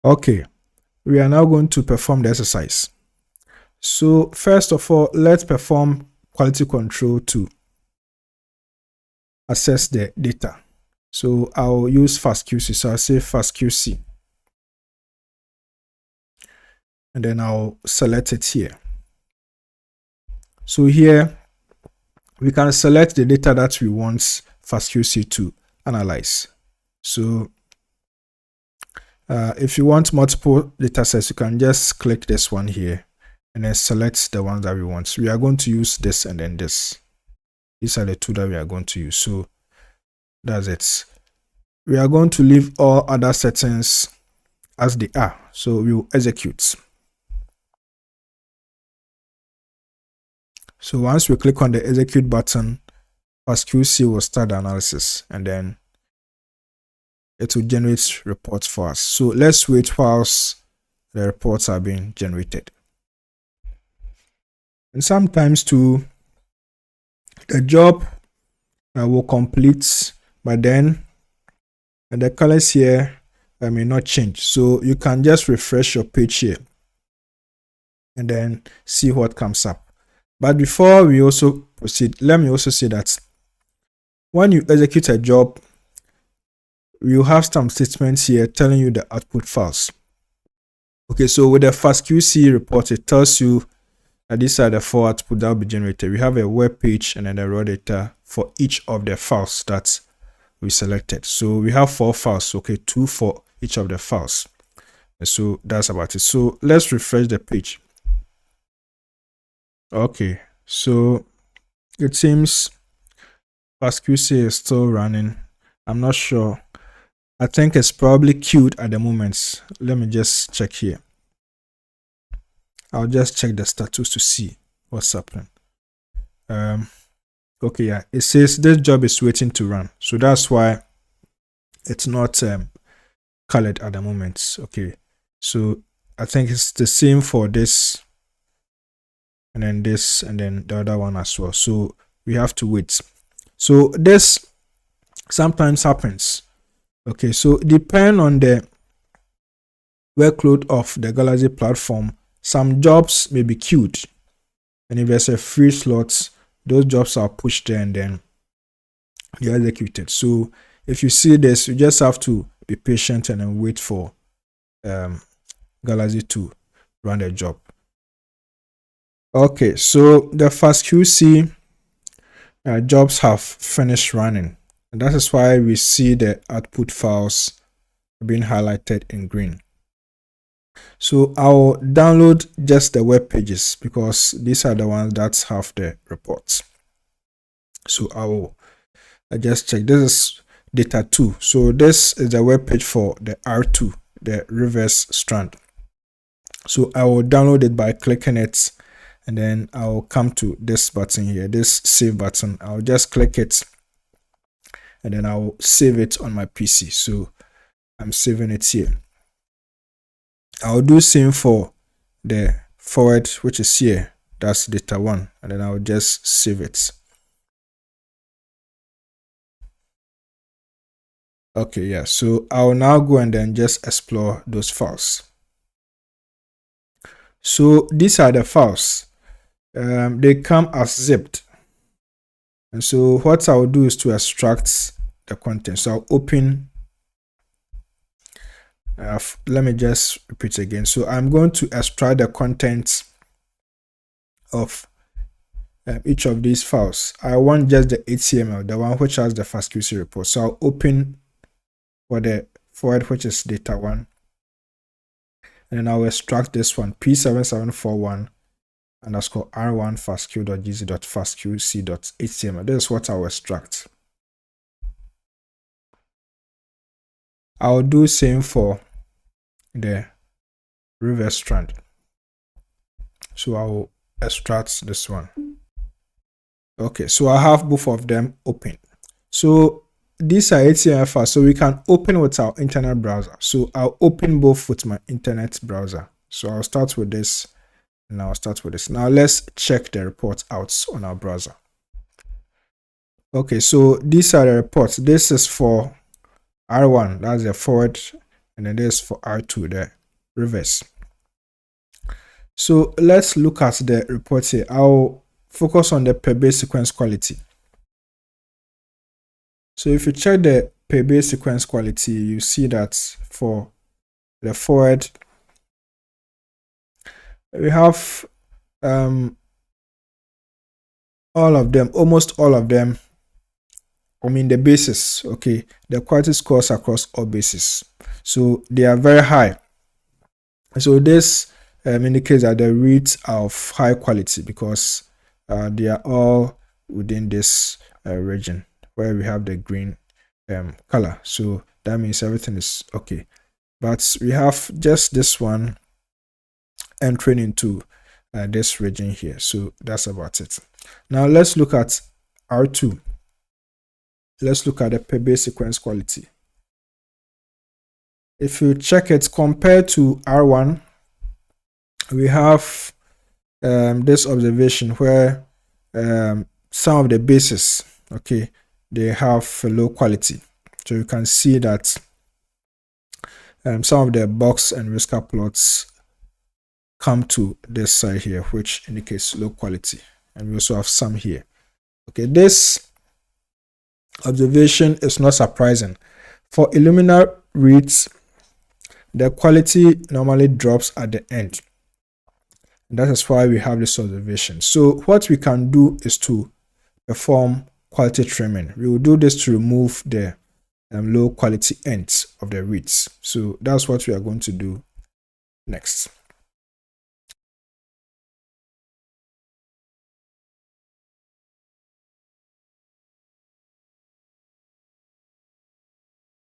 Okay, we are now going to perform the exercise. So first of all, let's perform quality control to access the data. So I'll use FastQC. So I'll say FastQC. And then I'll select it here. So here, we can select the data that we want FastQC to analyze. So if you want multiple data sets, you can just click this one here and then select the ones that we want. We are going to use this and then this. These are the two that we are going to use. So that's it. We are going to leave all other settings as they are. So we will execute. So once we click on the execute button, FastQC will start the analysis and then it will generate reports for us. So let's wait whilst the reports are being generated. And sometimes too, the job will complete, but then the colors here may not change. So you can just refresh your page here and then see what comes up. But before we also proceed, let me also say that when you execute a job, you have some statements here telling you the output files. Okay, so with the FastQC report, it tells you that these are the 4 outputs that will be generated. We have a web page and then the raw data for each of the files that we selected. So we have 4 files, okay, 2 for each of the files. And so that's about it. So let's refresh the page. Okay, so it seems FastQC is still running. I'm not sure. I think it's probably queued at the moment. Let me just check here. I'll just check the status to see what's happening. Okay, yeah, it says this job is waiting to run. So that's why it's not colored at the moment. Okay, so I think it's the same for this and then this and then the other one as well. So we have to wait. So this sometimes happens. Okay, so depend on the workload of the Galaxy platform, some jobs may be queued. And if there's a free slot, those jobs are pushed there and then you're executed. So if you see this, you just have to be patient and then wait for Galaxy to run the job. Okay, so the FastQC jobs have finished running. And that is why we see the output files being highlighted in green. So I'll download just the web pages because these are the ones that have the reports. So I just check. This is data 2. So this is the web page for the R2, the reverse strand. So I will download it by clicking it and then I'll come to this button here, this save button. I'll just click it and then I'll save it on my PC. So I'm saving it here. I'll do same for the forward, which is here. That's data 1, and then I'll just save it. Okay, yeah, so I'll now go and then just explore those files. So these are the files. They come as zipped. And so what I'll do is to extract the content. So I'll open, let me just repeat again. So I'm going to extract the contents of each of these files. I want just the HTML, the one which has the FastQC report. So I'll open for the forward, which is data 1. And then I'll extract this one, P7741 underscore R1 fastq.gz.fastqc.html. This is what I'll extract. I'll do same for the reverse strand. So I'll extract this one. Okay, so I have both of them open. So these are HTML files, so we can open with our internet browser. So I'll open both with my internet browser. So I'll start with this and I'll start with this. Now let's check the reports out on our browser. Okay, so these are the reports. This is for R1, that's the forward and then there's for R2, the reverse. So let's look at the report here. I'll focus on the per base sequence quality. So if you check the per base sequence quality, you see that for the forward, we have all of them, almost all of them. I mean the bases, okay, the quality scores across all bases, so they are very high. So this indicates that the reads are of high quality because they are all within this region where we have the green color. So that means everything is okay. But we have just this one entering into this region here. So that's about it. Now let's look at R2. Let's look at the per base sequence quality. If you check it compared to R1, we have this observation where some of the bases, okay, they have a low quality. So you can see that some of the box and whisker plots come to this side here, which indicates low quality, and we also have some here. Okay, this observation is not surprising. For Illumina reads, the quality normally drops at the end. That is why we have this observation. So what we can do is to perform quality trimming. We will do this to remove the low quality ends of the reads. So that's what we are going to do next.